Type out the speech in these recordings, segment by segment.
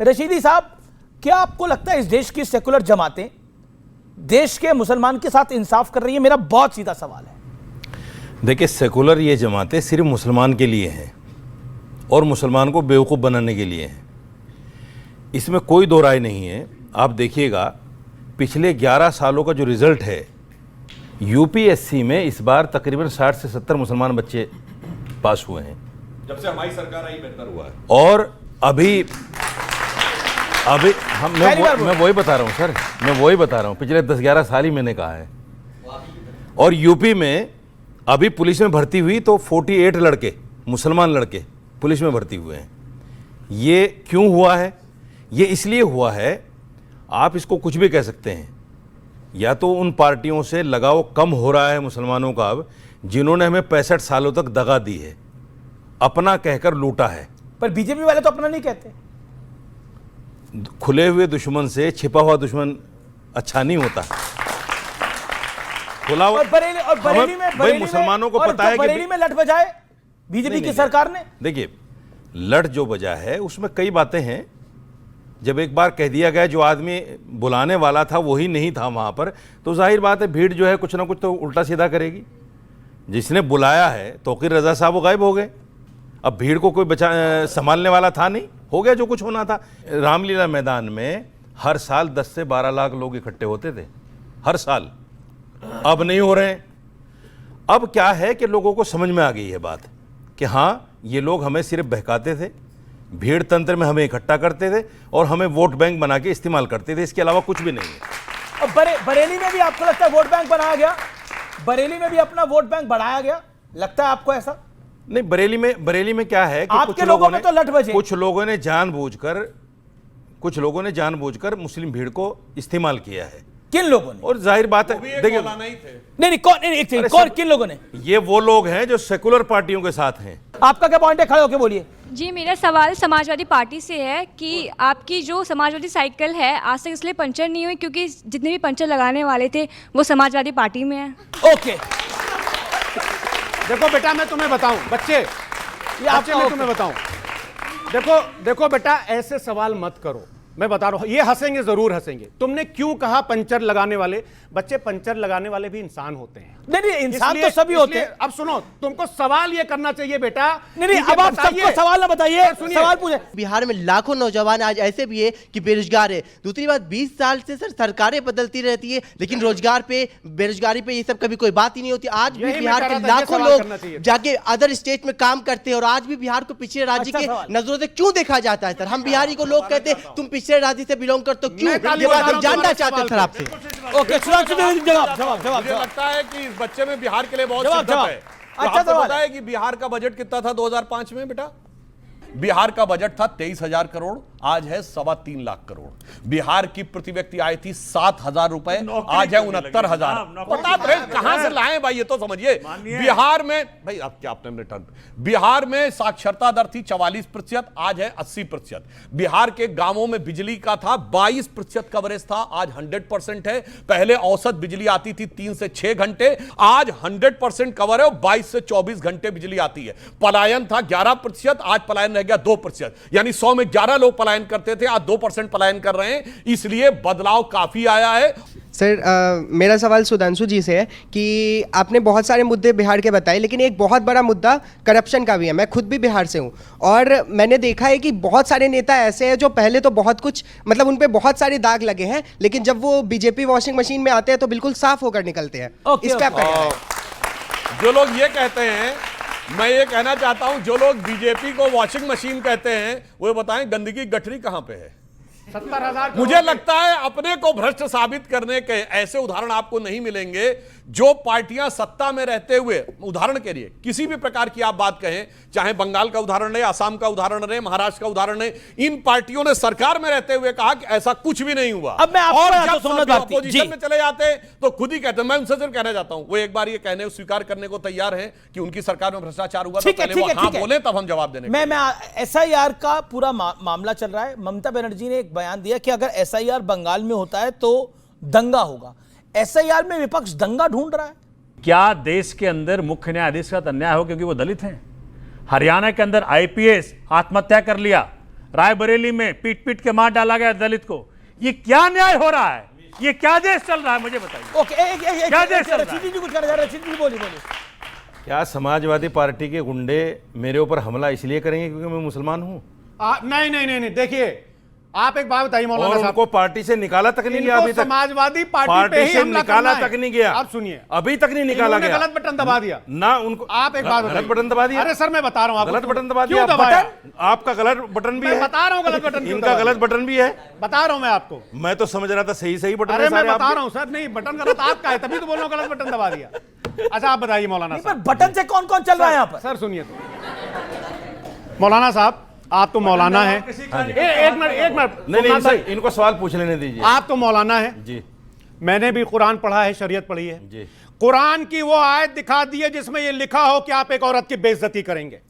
रशीदी साहब, क्या आपको लगता है इस देश की सेकुलर जमातें देश के मुसलमान के साथ इंसाफ कर रही है? मेरा बहुत सीधा सवाल है। देखिए, सेकुलर ये जमातें सिर्फ मुसलमान के लिए हैं और मुसलमान को बेवकूफ़ बनाने के लिए हैं, इसमें कोई दो राय नहीं है। आप देखिएगा, पिछले 11 सालों का जो रिज़ल्ट है, यूपीएससी में इस बार तकरीबन 60 से 70 मुसलमान बच्चे पास हुए हैं। जब से हमारी सरकार आई बेहतर हुआ है। और अभी मैं वही बता रहा हूँ सर, मैं वही बता रहा हूँ, पिछले 10-11 साल ही मैंने कहा है। और यूपी में अभी पुलिस में भर्ती हुई तो 48 लड़के, मुसलमान लड़के पुलिस में भर्ती हुए हैं। ये क्यों हुआ है? ये इसलिए हुआ है, आप इसको कुछ भी कह सकते हैं, या तो उन पार्टियों से लगाव कम हो रहा है मुसलमानों का अब, जिन्होंने हमें 65 सालों तक दगा दी है, अपना कहकर लूटा है। पर बीजेपी वाले तो अपना नहीं कहते। खुले हुए दुश्मन से छिपा हुआ दुश्मन अच्छा नहीं होता। खुला और बरेली में मुसलमानों को पता है कि बरेली में लठ बजाए बीजेपी की सरकार ने। देखिए, लठ जो बजा है उसमें कई बातें हैं। जब एक बार कह दिया गया, जो आदमी बुलाने वाला था वही नहीं था वहां पर, तो जाहिर बात है भीड़ जो है कुछ ना कुछ तो उल्टा सीधा करेगी। जिसने बुलाया है तौकीर रजा साहब, वो गायब हो गए। अब भीड़ को कोई संभालने वाला था नहीं, हो गया जो कुछ होना था। रामलीला मैदान में हर साल 10 से 12 लाख लोग इकट्ठे होते थे, हर साल। अब नहीं हो रहे हैं। अब क्या है कि लोगों को समझ में आ गई है बात कि हाँ, ये लोग हमें सिर्फ बहकाते थे, भीड़ तंत्र में हमें इकट्ठा करते थे और हमें वोट बैंक बना के इस्तेमाल करते थे, इसके अलावा कुछ भी नहीं है। अब बरेली में भी आपको लगता है वोट बैंक बनाया गया? बरेली में भी अपना वोट बैंक बढ़ाया गया, लगता है आपको ऐसा? नहीं, बरेली में क्या है कि आपके लोगों में तो लठ बजे। कुछ लोगों ने जानबूझकर मुस्लिम भीड़ को इस्तेमाल किया है। किन लोगों ने? और जाहिर बात है, देखिए, कौन, किन लोगों ने? ये वो लोग हैं जो सेकुलर पार्टियों के साथ हैं। आपका क्या पॉइंट है? खड़े होके बोलिए। जी, मेरा सवाल समाजवादी पार्टी से है कि आपकी जो समाजवादी साइकिल है आज तक इसलिए पंचर नहीं हुई क्योंकि जितने भी पंचर लगाने वाले थे वो समाजवादी पार्टी में है। ओके, देखो बेटा, मैं तुम्हें बताऊं, बच्चे मैं तुम्हें बताऊं, देखो बेटा, ऐसे सवाल मत करो। मैं बता रहा हूं, ये हंसेंगे, जरूर हंसेंगे। तुमने क्यों कहा पंचर लगाने वाले? बच्चे, पंचर लगाने वाले भी इंसान होते हैं। नहीं, इंसान तो सभी होते हैं। अब सुनो, तुमको सवाल ये करना चाहिए बेटा। नहीं, अब आप सबको सवाल ना बताइए, सवाल पूछे। बिहार में लाखों नौजवान आज ऐसे भी है कि बेरोजगार है। दूसरी बात, 20 साल से सर सरकारें बदलती रहती है, लेकिन रोजगार पे, बेरोजगारी पे ये सब कभी कोई बात ही नहीं होती। आज भी बिहार के लाखों लोग जाके अदर स्टेट में काम करते हैं और आज भी बिहार को पिछड़े राज्य के नजरों से क्यों देखा जाता है? सर, हम बिहारी को लोग कहते हैं तुम पिछड़े राज्य से बिलोंग करते हो, क्यों? ये बात हम जानना चाहते हैं सर आपसे। ओके, जवाब। मुझे लगता है कि इस बच्चे में बिहार के लिए बहुत शिद्दत है। अच्छा आपको पता है कि बिहार का बजट कितना था 2005 में बेटा? बिहार का बजट था 23,000 करोड़, आज है 3.25 लाख करोड़। बिहार की प्रति व्यक्ति आय थी 7,000 रुपए, आज है 69,000। बता रहे कहां से लाए भाई, ये तो समझिए। बिहार में भाई, अब क्या आपने रिटर्न, बिहार में साक्षरता दर थी 44%, आज है 80%। बिहार के गांवों में बिजली का था 22% कवरेज था, आज 100% है। पहले औसत बिजली आती थी 3 से 6 घंटे, आज 100% कवर है और 22 से 24 घंटे बिजली आती है। पलायन था 11%, आज पलायन रह गया 2%, यानी 100 में 11 लोग पलायन करते थे, आज 2% पलायन कर रहे हैं। इसलिए बदलाव काफी आया है। सर, मेरा सवाल सुधांशु जी से है कि आपने बहुत सारे मुद्दे बिहार के बताए, लेकिन एक बहुत बड़ा मुद्दा करप्शन का भी है। मैं खुद भी बिहार से हूँ और मैंने देखा है कि बहुत सारे नेता ऐसे हैं जो पहले तो बहुत कुछ, मतलब उन पे बहुत सारे दाग लगे हैं, लेकिन जब वो बीजेपी वॉशिंग मशीन में आते हैं तो बिल्कुल साफ होकर निकलते हैं। इस पे आपका क्या है? जो लोग ये कहते हैं, मैं ये कहना चाहता हूं, जो लोग बीजेपी को वॉशिंग मशीन कहते हैं वो बताएं गंदगी गठरी कहां पे है? 70,000। मुझे लगता है अपने को भ्रष्ट साबित करने के ऐसे उदाहरण आपको नहीं मिलेंगे। जो पार्टियां सत्ता में रहते हुए, उदाहरण के लिए किसी भी प्रकार की आप बात कहें, चाहे बंगाल का उदाहरण ले, असम का उदाहरण ले, महाराष्ट्र का उदाहरण ले, इन पार्टियों ने सरकार में रहते हुए कहा कि ऐसा कुछ भी नहीं हुआ। अब मैं आपको और तो जब अपोजिशन में चले जाते तो खुद ही कहते हैं। मैं उनसे सिर्फ कहना चाहता हूं, वो एक बार ये कहने स्वीकार करने को तैयार है कि उनकी सरकार में भ्रष्टाचार हुआ, तो पहले वो हाँ बोले तब हम जवाब देने। मैं एसआईआर का पूरा मामला चल रहा है। ममता बनर्जी ने एक बयान दिया कि अगर एसआईआर बंगाल में होता है तो दंगा होगा। एसआईआर में विपक्ष दंगा ढूंढ रहा है। क्या देश के अंदर मुख्य न्यायाधीश का अन्याय हो क्योंकि वो दलित हैं? हरियाणा के अंदर आईपीएस आत्महत्या कर लिया, रायबरेली में पीट पीट के मार डाला गया दलित को। ये क्या न्याय हो रहा है? ये क्या देश चल रहा है? मुझे बताइए। ओके, क्या देश चल रहा है? रशीद जी कुछ कहना चाह रहे हैं। रशीद जी बोलिए। क्या समाजवादी पार्टी के गुंडे मेरे ऊपर हमला इसलिए करेंगे क्योंकि मैं मुसलमान हूं? नहीं, देखिए आप एक बात बताइए मौलाना और साहब, उनको पार्टी से निकाला तक नहीं गया अभी तक। समाजवादी पार्टी पे ही से हमला निकाला करना है। तक नहीं गया। आप सुनिए, अभी तक नहीं निकाला इन्होंने गया। गलत बटन दबा दिया ना उनको। आप एक बात गलत बताइए। बटन दबा दिया। अरे सर मैं बता रहा हूँ आपको, गलत बटन दबा क्यों दिया। दबाया? आपका गलत बटन भी मैं है। बता रहा हूँ गलत बटन क्यों इनका दबाया। गलत बटन भी है। बता रहा हूँ मैं आपको। मैं तो समझ रहा था सही बटन अरे है मैं सारे बता आपके। रहा हूँ सर, नहीं बटन गलत आपका है, तभी तो बोल रहा हूँ गलत बटन दबा दिया। अच्छा आप बताइए मौलाना पर साहब। बटन से कौन कौन चल रहा है यहाँ पर? सर सुनिए तो, मौलाना साहब आप तो मौलाना है। एक मिनट नहीं सर, इनको सवाल पूछ लेने दीजिए। आप तो मौलाना है जी। मैंने भी कुरान पढ़ा है, शरीयत पढ़ी है जी। कुरान की वो आयत दिखा दी है जिसमें ये लिखा हो कि आप एक औरत की बेइज्जती करेंगे।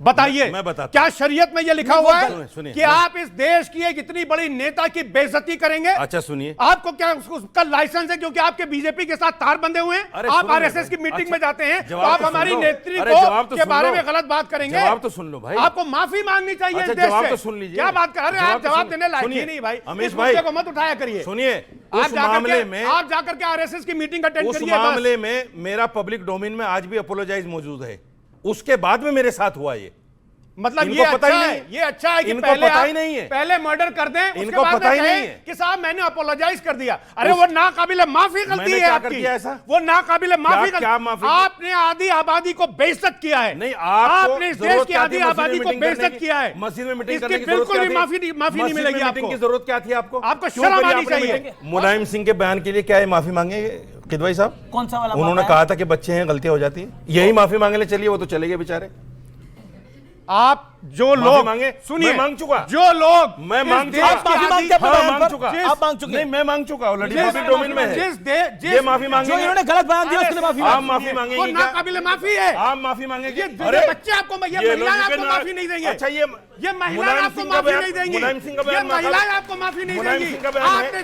बताइए मैं बताता क्या शरीयत में ये लिखा हुआ है सुनिए, कि आप इस देश की एक इतनी बड़ी नेता की बेइज्जती करेंगे? अच्छा सुनिए, आपको क्या उसका लाइसेंस है क्योंकि आपके बीजेपी के साथ तार बंधे हुए हैं? अरे आप सुनो आरएसएस की भाई। मीटिंग अच्छा, में जाते हैं तो जवाब आप तो सुन हमारी लो। नेत्री अरे जवाब तो के सुन बारे लो। में गलत बात करेंगे। जवाब तो सुन लो भाई। आपको माफी मांगनी चाहिए अच्छा, इस देश जवाब से। तो सुन लीजिए। क्या बात कर रहे हैं आप? तो जवाब सुन- देने लायक ही सुनिए, नहीं भाई। अमीश इस भाई, मुद्दे को मत उठाया करिए। सुनिए, आप उस जाकर मामले के में आप जाकर के आरएसएस की मीटिंग अटेंड उस करिए। मामले में मेरा पब्लिक डोमेन में आज भी अपोलोजाइज मौजूद है। उसके बाद में मेरे साथ हुआ ये। मतलब इनको ये पता अच्छा ही है, नहीं। ये अच्छा है कि इनको पहले पता आप ही नहीं है। पहले मर्डर कर दें, उसके इनको बाद पता में ही नहीं कहें है कि साहब मैंने अपोलोजाइज कर दिया। अरे वो नाकाबिले माफी गलती मैंने है क्या कर आपकी। दिया ऐसा? वो नाकाबिले माफी क्या माफी? आपने आधी आबादी को बेइज्जत किया है। नहीं, आपको आपने इस जरूरत देश की क्या आधी थी मस्जिद में आबादी को मीटिंग करने बेइज्जत की? किया है। मस्जिद में मीटिंग इसकी करने की जरूरत बिल्कुल क्या भी थी? माफी नहीं मस्जिद में मिलेगी मीटिंग आपको। की जरूरत क्या थी आपको? आपको क्यों शर्म करी आनी आपने चाहिए। मीटिंग? मुलायम सिंह के बयान के लिए क्या ये माफी मांगेंगे किदवाई साहब? कौन सा वाला उन्होंने मामला कहा था कि बच्चे हैं, गलतियां हो जाती हैं, यही माफी मांगे ले। चलिए वो तो चले गए बेचारे। आप जो माफी लोग मांगे? सुनिए, मैं मांग चुका। जो लोग मैं इस मांग देश चुका। की माफी आधी- मांगते हैं हाँ, बयान मांग पर? चुका। आप मांग चुके नहीं, हैं? मैं मांग चुका ऑलरेडी, जिस- पब्लिक डोमेन में है। ये माफी जो मांगेंगे। इन्होंने गलत बयान दिया उसके लिए माफी आप मांगी। माफी वो मांगेंगे क्या? नाकाबिले माफी है। आप माफी मांगेंगे? ये बच्चे आपको ये ये महिलाएं लोगों के आपको ना- माफी नहीं देंगे। अच्छा ये महिलाएं मुलायम आपको सिंह का माफी बयान- नहीं देंगी। मुलायम सिंह का ये बयान महिलाएं आपको माफी नहीं मुलायम देंगी। सिंह का बयान है। आपने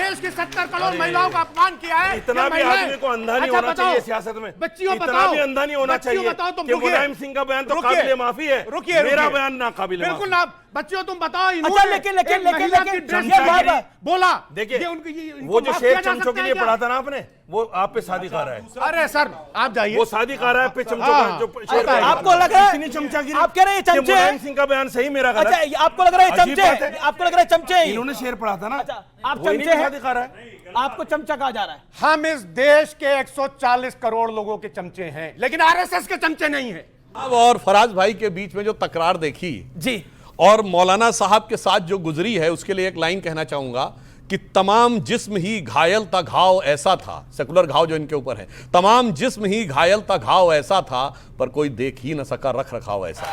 देश की 70 करोड़ महिलाओं का अपमान किया है। इतना ये भी महिलाएं- आदमी को अंधा नहीं अच्छा, होना बताओ, चाहिए सियासत में। बच्चियों इतना बताओ, भी अंधा नहीं होना बच्चियों चाहिए बताओ तुम कि रुकिए। मुलायम सिंह का बयान तो रुकिए। काबिले माफी है। रुकिए, मेरा रुकिए। बयान ना काबिले बिल्कुल माफी। ना। बच्चियों तुम बताओ, अच्छा, इन्होंने लेकिन एक महिला की ड्रेस ये पहनी, बात- बोला देखिए, इनको वो जो माफ शेर किया जा चमचों के सकता लिए है क्या? पढ़ा था ना आपने, वो आप पे शादी कर रहा है। अरे सर आप जाइए। वो शादी कर रहा है पे चमचों हाँ, का जो अच्छा, शेर पढ़ा था। आपको लग रहा है- इतनी चमचागिरी आप कह रहे हैं कि चमचे मुलायम हैं? सिंह का बयान सही, मेरा गलत। अच्छा, ये आपको लग रहा है अजीब बात चमचे? है। आपको लग रहा है चमचे हैं? इन्होंने शेर पढ़ा था ना। अच्छा, आप वो इन्हीं चमचे पे हैं? शादी कर रहा है। आपको चमचा कहा जा रहा है? हम इस देश के 140 करोड़ लोगों के चमचे हैं, लेकिन आरएसएस के चमचे नहीं हैं। अब और फराज भाई के बीच में जो तकरार देखी जी, और मौलाना साहब के साथ जो गुजरी है, उसके लिए एक लाइन कहना चाहूंगा कि तमाम जिस्म ही घायल था, घाव ऐसा था। सेकुलर घाव जो इनके ऊपर है, तमाम जिस्म ही घायल था, घाव ऐसा था, पर कोई देख ही न सका रख रखाव ऐसा।